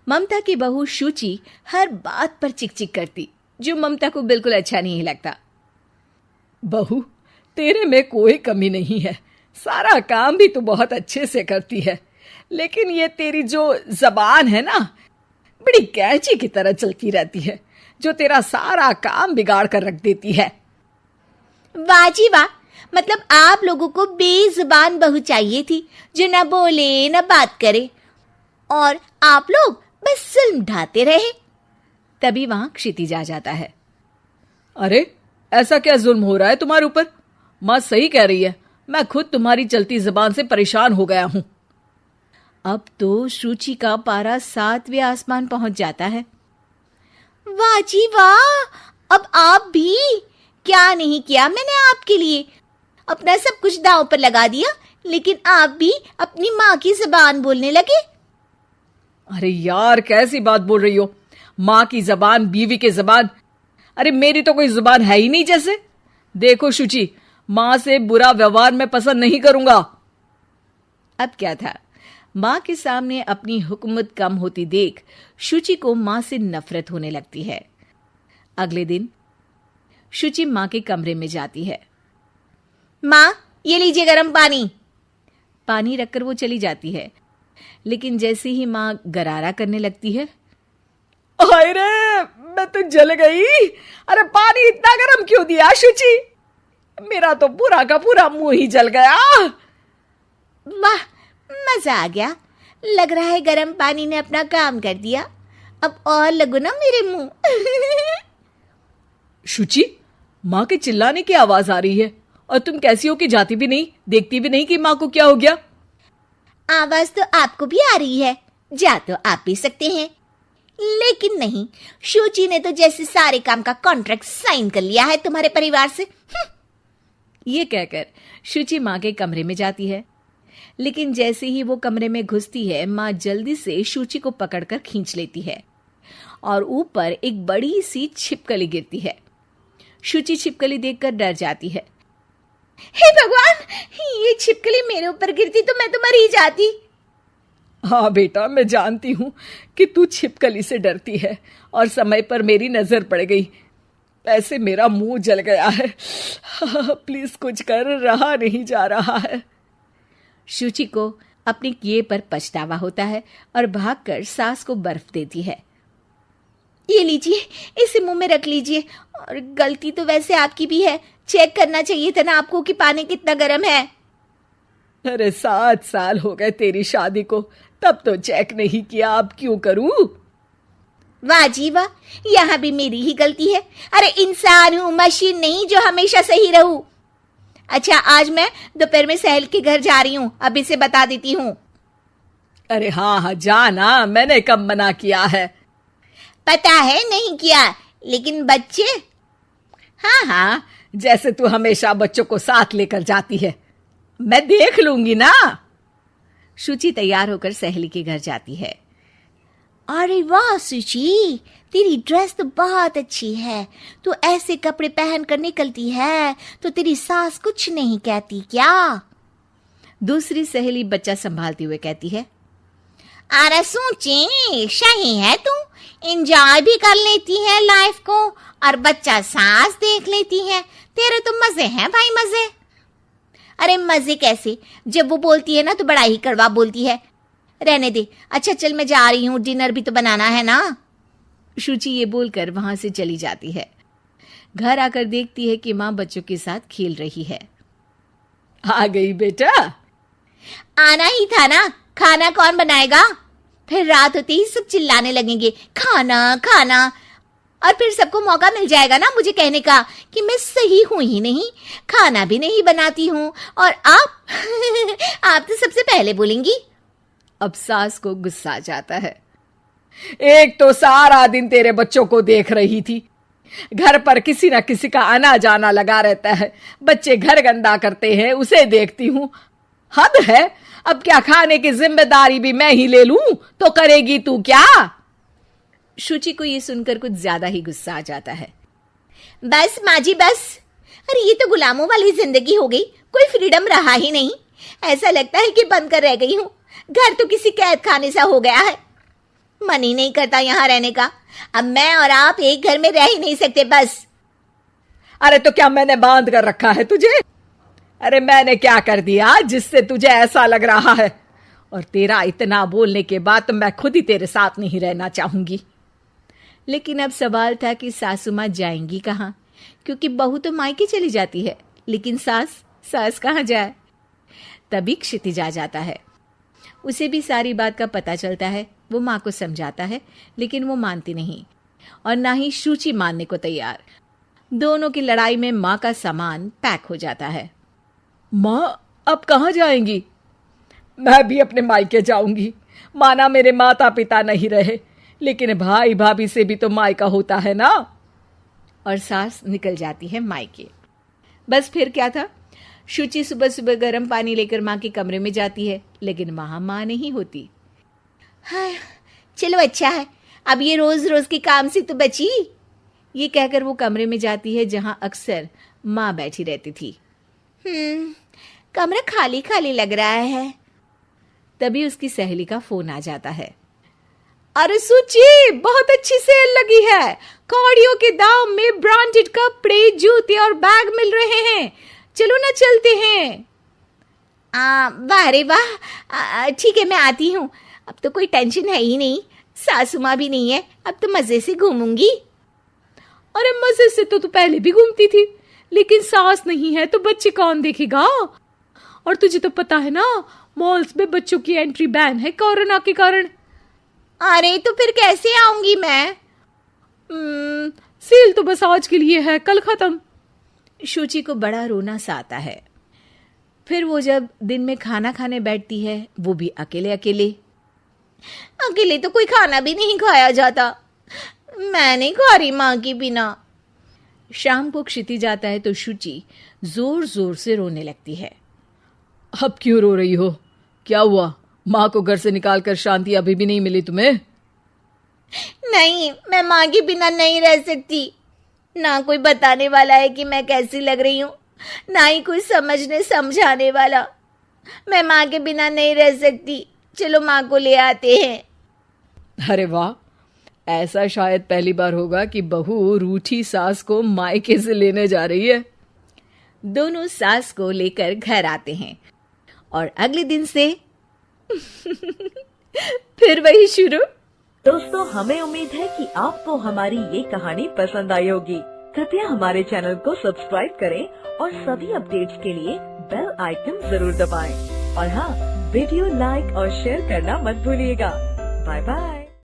ममता की बहू शुचि हर बात पर चिक चिक करती, जो ममता को बिल्कुल अच्छा नहीं लगता। बहू, तेरे में कोई कमी नहीं है, सारा काम भी तू बहुत अच्छे से करती है, लेकिन ये तेरी जो जबान है ना, बड़ी कैंची की तरह चलती रहती है, जो तेरा सारा काम बिगाड़ कर रख देती है। वाह जी वाह, मतलब आप लोगों को बेजुबान बहू चाहिए थी, जो न बोले न बात करे, और आप लोग बस जुल्म ढाते रहे। तभी वहां क्षितिज आ जाता है। अरे, ऐसा क्या जुल्म हो रहा है तुम्हारे ऊपर? माँ सही कह रही है, मैं खुद तुम्हारी चलती जबान से परेशान हो गया हूं। अब तो शुचि का पारा 7वें आसमान पहुंच जाता है। वाह जी वाह, अब आप भी! क्या नहीं किया मैंने आपके लिए, अपना सब कुछ दांव पर लगा दिया, लेकिन आप भी अपनी माँ की जबान बोलने लगे। अरे यार, कैसी बात बोल रही हो? माँ की जबान, बीवी की जबान? अरे मेरी तो कोई जुबान है ही नहीं जैसे। देखो शुचि, माँ से बुरा व्यवहार मैं पसंद नहीं करूंगा। अब क्या था, माँ के सामने अपनी हुकूमत कम होती देख शुचि को माँ से नफरत होने लगती है। अगले दिन शुचि माँ के कमरे में जाती है। माँ, ये लीजिए गर्म पानी। पानी रखकर वो चली जाती है, लेकिन जैसे ही माँ गरारा करने लगती है, हाय रे, मैं तो जल गई। अरे पानी इतना गर्म क्यों दिया शुचि? मेरा तो पूरा का पूरा मुंह ही जल गया। वाह, मजा आ गया। लग रहा है गर्म पानी ने अपना काम कर दिया। अब और लगो ना मेरे मुंह। शुचि, माँ के चिल्लाने की आवाज आ रही है, और तुम कैसी हो कि जाती भी नहीं, देखती भी नहीं कि माँ को क्या हो गया। आवाज तो आपको भी आ रही है, जा तो आप भी सकते हैं, लेकिन नहीं, शुचि ने तो जैसे सारे काम का कॉन्ट्रैक्ट साइन कर लिया है तुम्हारे परिवार से। ये कहकर शुचि माँ के कमरे में जाती है, लेकिन जैसे ही वो कमरे में घुसती है, माँ जल्दी से शुचि को पकड़कर खींच लेती है और ऊपर एक बड़ी सी छिपकली गिरती है। शुचि छिपकली देखकर डर जाती है। हे भगवान, ये छिपकली मेरे ऊपर गिरती तो मैं तो मर ही जाती। हाँ बेटा, मैं जानती हूँ कि तू छिपकली से डरती है, और समय पर मेरी नजर पड़ गई। ऐसे मेरा मुंह जल गया है। प्लीज कुछ कर, रहा नहीं जा रहा है। शुचि को अपने किए पर पछतावा होता है और भागकर सास को बर्फ देती है। ये लीजिए, इसे मुंह में रख लीजिए, और गलती तो वैसे आपकी भी है, चेक करना चाहिए था ना आपको कि पानी कितना गर्म है। अरे 7 साल हो गए तेरी शादी को, तब तो चेक नहीं किया, अब क्यों करूं? वाह जी वाह, यहाँ भी मेरी ही गलती है। अरे इंसान हूँ, मशीन नहीं जो हमेशा सही रहूं। अच्छा, आज मैं दोपहर में सहेल के घर जा रही हूँ, अब इसे बता देती हूँ। अरे हाँ हाँ, जाना, मैंने कब मना किया है? पता है नहीं किया, लेकिन बच्चे? हाँ हाँ, जैसे तू हमेशा बच्चों को साथ लेकर जाती है, मैं देख लूंगी ना। शुचि तैयार होकर सहेली के घर जाती है। अरे वाह शुचि, तेरी ड्रेस तो बहुत अच्छी है। तू ऐसे कपड़े पहन कर निकलती है तो तेरी सास कुछ नहीं कहती क्या? दूसरी सहेली बच्चा संभालती हुए कहती है। अरे सूची, सही है, तू एंजॉय भी कर लेती है लाइफ को, और बच्चा सास देख लेती है। तेरे तो मजे हैं भाई, मजे। अरे मजे कैसे, जब वो बोलती है ना तो बड़ा ही कड़वा बोलती है। रहने दे, अच्छा चल मैं जा रही हूँ, डिनर भी तो बनाना है ना। शुचि ये बोलकर वहां से चली जाती है। घर आकर देखती है कि माँ बच्चों के साथ खेल रही है। आ गई बेटा? आना ही था ना, खाना कौन बनाएगा? फिर रात होते ही सब चिल्लाने लगेंगे, खाना खाना, और फिर सबको मौका मिल जाएगा ना मुझे कहने का कि मैं सही हूं ही नहीं, खाना भी नहीं बनाती हूँ, और आप आप तो सबसे पहले बोलेंगी। अब सास को गुस्सा आ जाता है। एक तो सारा दिन तेरे बच्चों को देख रही थी, घर पर किसी ना किसी का आना जाना लगा रहता है, बच्चे घर गंदा करते हैं, उसे देखती हूँ। हद है, अब क्या खाने की जिम्मेदारी भी मैं ही ले लूं तो करेगी तू क्या? शुचि को ये सुनकर कुछ ज्यादा ही गुस्सा आ जाता है। बस माँ जी बस, अरे ये तो गुलामों वाली जिंदगी हो गई, कोई फ्रीडम रहा ही नहीं। ऐसा लगता है कि बंद कर रह गई हूँ, घर तो किसी कैद खाने सा हो गया है। मन ही नहीं करता यहाँ रहने का। अब मैं और आप एक घर में रह ही नहीं सकते बस। अरे तो क्या मैंने बांध कर रखा है तुझे? अरे मैंने क्या कर दिया जिससे तुझे ऐसा लग रहा है? और तेरा इतना बोलने के बाद तो मैं खुद ही तेरे साथ नहीं रहना चाहूंगी। लेकिन अब सवाल था कि सासू माँ जाएंगी कहाँ, क्योंकि बहू तो मायके चली जाती है, लेकिन सास कहाँ जाए। तभी क्षितिज आ जाता है। उसे भी सारी बात का पता चलता है। वो माँ को समझाता है, लेकिन वो मानती नहीं और ना ही शुचि मानने को तैयार। दोनों की लड़ाई में माँ का सामान पैक हो जाता है। माँ अब कहाँ जाएंगी? मैं भी अपने मायके जाऊंगी। माना मेरे माता पिता नहीं रहे, लेकिन भाई भाभी से भी तो मायका होता है ना। और सास निकल जाती है मायके। बस फिर क्या था, शुचि सुबह सुबह गर्म पानी लेकर माँ के कमरे में जाती है, लेकिन वहां माँ नहीं होती। हाँ, चलो अच्छा है, अब ये रोज रोज के काम से तो बची। ये कहकर वो कमरे में जाती है जहां अक्सर माँ बैठी रहती थी। कमरा खाली खाली लग रहा है। तभी उसकी सहेली का फोन आ जाता है। अरे सुची, बहुत अच्छी सेल लगी है। कौड़ियों के दाम में ब्रांडेड कपड़े, जूते और बैग मिल रहे हैं। चलो ना चलते हैं। वाह रे वाह, ठीक है मैं आती हूँ। अब तो कोई टेंशन है ही नहीं, सासू माँ भी नहीं है, अब तो मजे से घूमूंगी। अरे मजे से तो तू पहले भी घूमती थी, लेकिन सास नहीं है तो बच्चे कौन देखेगा? और तुझे तो पता है ना, मॉल्स में बच्चों की एंट्री बैन है कोरोना के कारण। अरे तो फिर कैसे आऊंगी मैं? सेल तो बस आज के लिए है, कल खत्म। शुचि को बड़ा रोना सा आता है। फिर वो जब दिन में खाना खाने बैठती है, वो भी अकेले अकेले तो कोई खाना भी नहीं खाया जाता। मैं नहीं खा रही माँ के बिना। शाम को क्षिति जाता है तो शुचि जोर जोर से रोने लगती है। अब क्यों रो रही हो? क्या हुआ? माँ को घर से निकालकर शांति अभी भी नहीं मिली तुम्हें? नहीं, मैं माँ के बिना नहीं रह सकती। ना कोई बताने वाला है कि मैं कैसी लग रही हूँ, ना ही कोई समझने समझाने वाला। मैं माँ के बिना नहीं रह सकती। चलो माँ को ले आते हैं। अरे वाह, ऐसा शायद पहली बार होगा कि बहू रूठी सास को मायके से लेने जा रही है। दोनों सास को लेकर घर आते हैं और अगले दिन से फिर वही शुरू। दोस्तों, हमें उम्मीद है कि आपको हमारी ये कहानी पसंद आई होगी। कृपया हमारे चैनल को सब्सक्राइब करें और सभी अपडेट्स के लिए बेल आइकन जरूर दबाएं। और हाँ, वीडियो लाइक और शेयर करना मत भूलिएगा। Bye bye.